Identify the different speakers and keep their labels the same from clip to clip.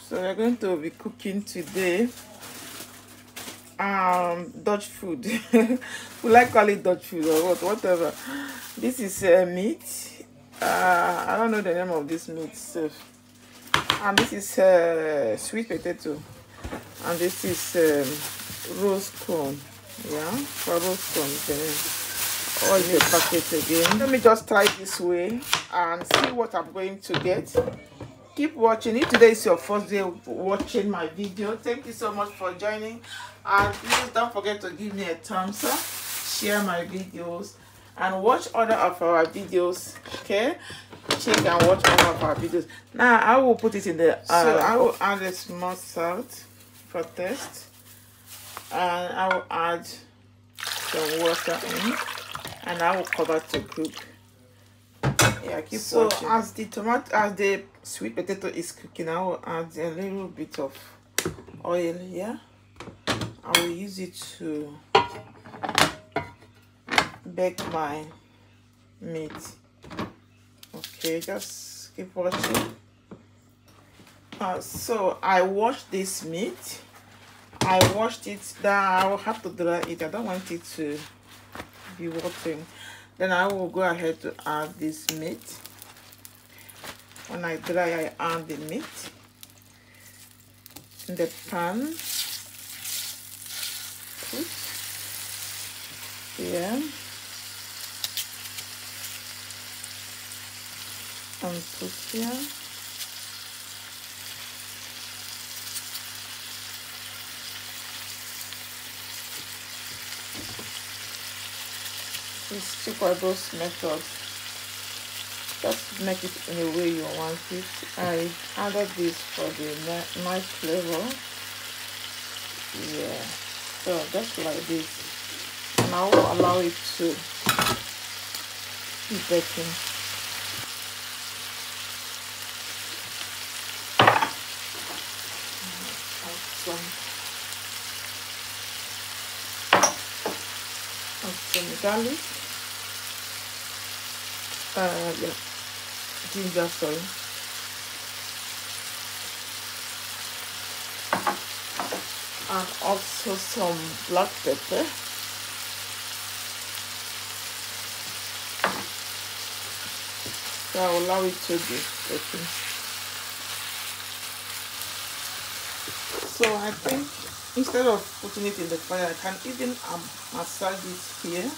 Speaker 1: So we're going to be cooking today Dutch food. We like call it Dutch food or whatever. This is meat. I don't know the name of this meat. So, and this is sweet potato, and this is Rosenkohl. Yeah, for Rosenkohl. All the packet again. Let me just try this way and see what I'm going to get. Keep watching. If today is your first day watching my video, thank you so much for joining, and please don't forget to give me a thumbs up, share my videos, and watch other of our videos. Okay, check and watch all of our videos. Now I will put it in the so I will add a small salt for taste, and I will add some water in, and I will cover to cook. Yeah, keep watching. As the sweet potato is cooking, I will add a little bit of oil here. I will use it to bake my meat. Okay, just keep watching. So I washed this meat. I washed it down. I will have to dry it. I don't want it to be watering. Then I will go ahead to add this meat. When I dry, I add the meat in the pan. Put here and put here. This Chikwado's method. Just make it in the way you want it. I added this for the nice flavor. Yeah. So just like this. And I will allow it to be baking. Some garlic. Yeah, ginger, sorry. And also some black pepper. So I'll allow it to be cooking. So I think instead of putting it in the fire, I can even massage it here.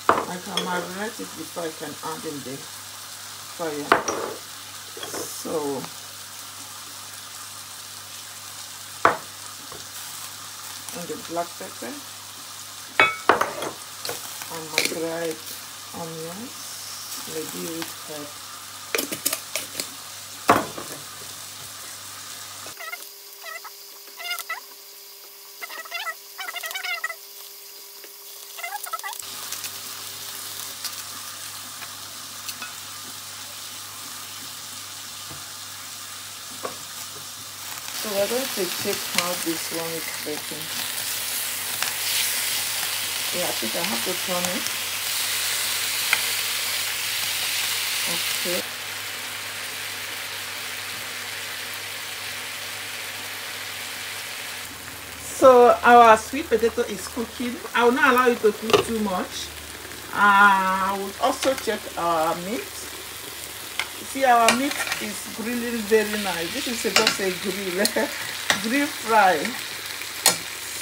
Speaker 1: I can marinate it before I can add in the fire. So and the black pepper and my dried onions, maybe with herb. So we're going to check how this one is baking. Yeah, I think I have to turn it. Okay. So our sweet potato is cooking. I will not allow it to cook too much. I will also check our meat. See, our meat is grilling very nice. This is just a grill, grill fry.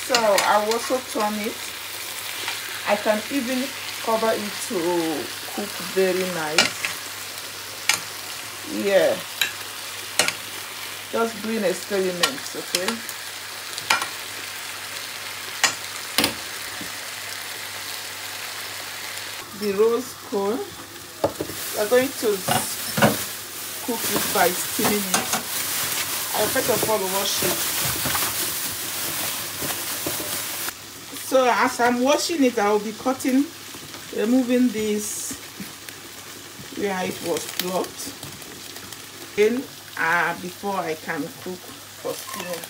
Speaker 1: So I will also turn it. I can even cover it to cook very nice. Yeah, just doing experiments, okay? The Rosenkohl, we are going to cook it by steaming it. I first of all wash it. So as I'm washing it, I will be cutting, removing this where it was plucked. Then before I can cook for steaming.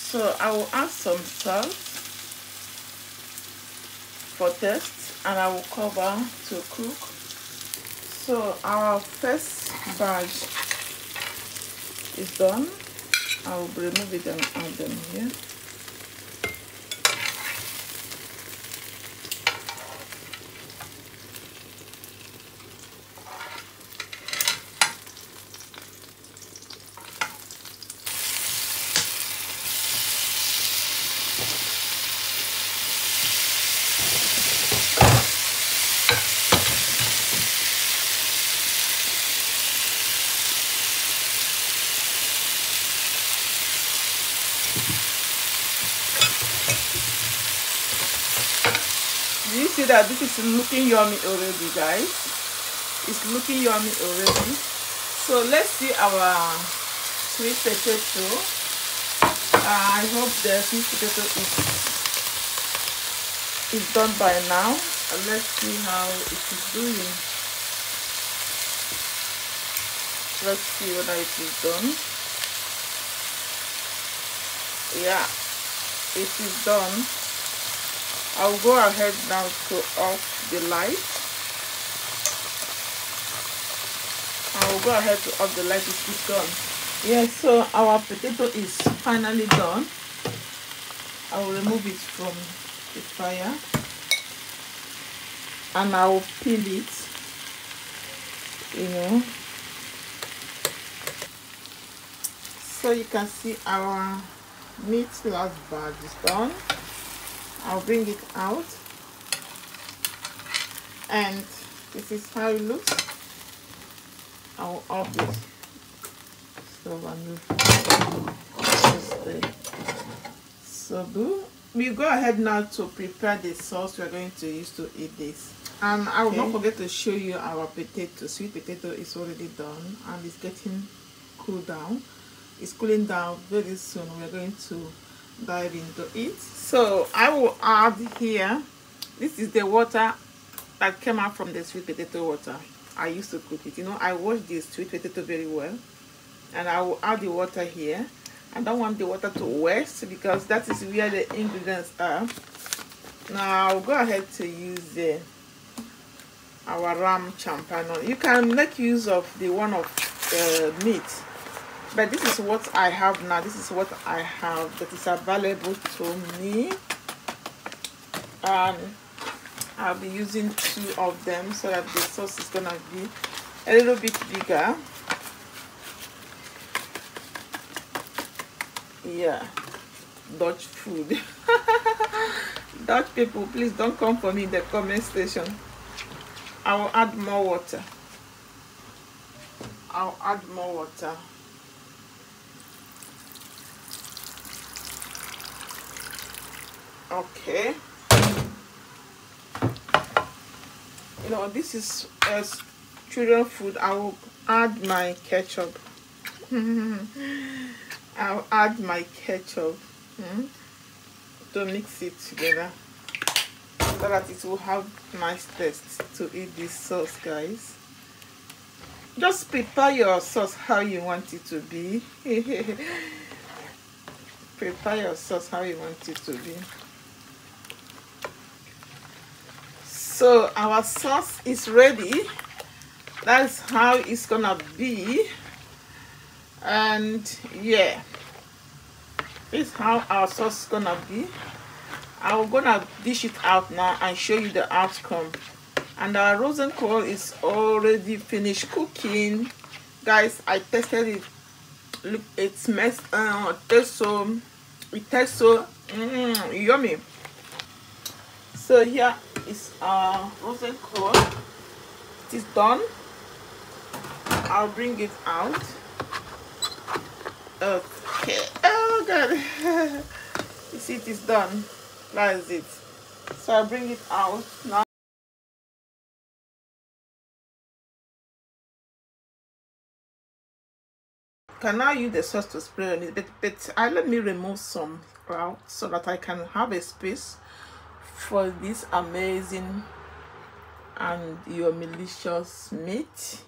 Speaker 1: So I will add some salt for taste, and I will cover to cook. So our first batch is done. I will remove it and add them here. Do you see that this is looking yummy already, guys? It's looking yummy already. So let's see our sweet potato. I hope the sweet potato is done by now. Let's see how it is doing. Let's see whether it is done. Yeah, it is done. I'll go ahead now to off the light. I'll go ahead to off the light. It is done. Yeah, so our potato is finally done. I will remove it from the fire and I will peel it, you know. So you can see our meat last batch is done. I'll bring it out, and this is how it looks. I'll off it. So we go ahead now to prepare the sauce we are going to use to eat this. And I will not forget to show you our potato. Sweet potato is already done and it's getting cooled down. It's cooling down very soon. We're going to dive into it. So I will add here, this is the water that came out from the sweet potato water. I used to cook it, you know. I wash the sweet potato very well, and I will add the water here. I don't want the water to waste because that is where the ingredients are. Now I'll go ahead to use our ram champagnon. You can make use of the one of meat, but this is what I have now. This is what I have that is available to me, and I'll be using 2 of them so that the sauce is gonna be a little bit bigger. Yeah, Dutch food. Dutch people, please don't come for me in the comment section. I will add more water. I'll add more water. Okay. You know, this is children food. I will add my ketchup. I'll add my ketchup to mix it together so that it will have nice taste to eat this sauce, guys. Just prepare your sauce how you want it to be. Prepare your sauce how you want it to be. So our sauce is ready. That's how it's gonna be. And yeah, this is how our sauce is gonna be. I'm gonna dish it out now and show you the outcome. And our Rosenkohl is already finished cooking, guys. I tasted it. Look, it smells it tastes so yummy. So here is our Rosenkohl. It is done. I'll bring it out. Okay. Oh god. You see, it is done. That is it. So I'll bring it out now. Can I use the sauce to spray on it? But let me remove some out so that I can have a space for this amazing and your delicious meat.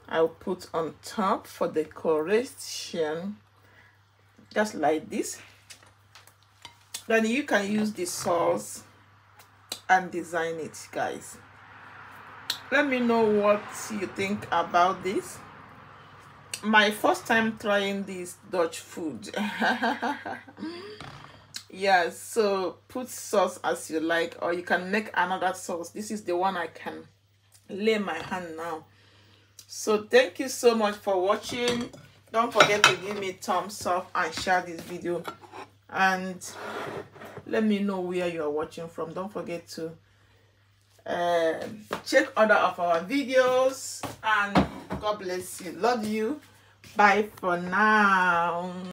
Speaker 1: I'll put on top for decoration, just like this. then you can use the sauce and design it, guys. Let me know what you think about this. My first time trying this Dutch food. Yeah, so put sauce as you like, or you can make another sauce. This is the one I can lay my hand now. So thank you so much for watching. Don't forget to give me a thumbs up and share this video, and let me know where you are watching from. Don't forget to check other of our videos, and God bless you. Love you. Bye for now.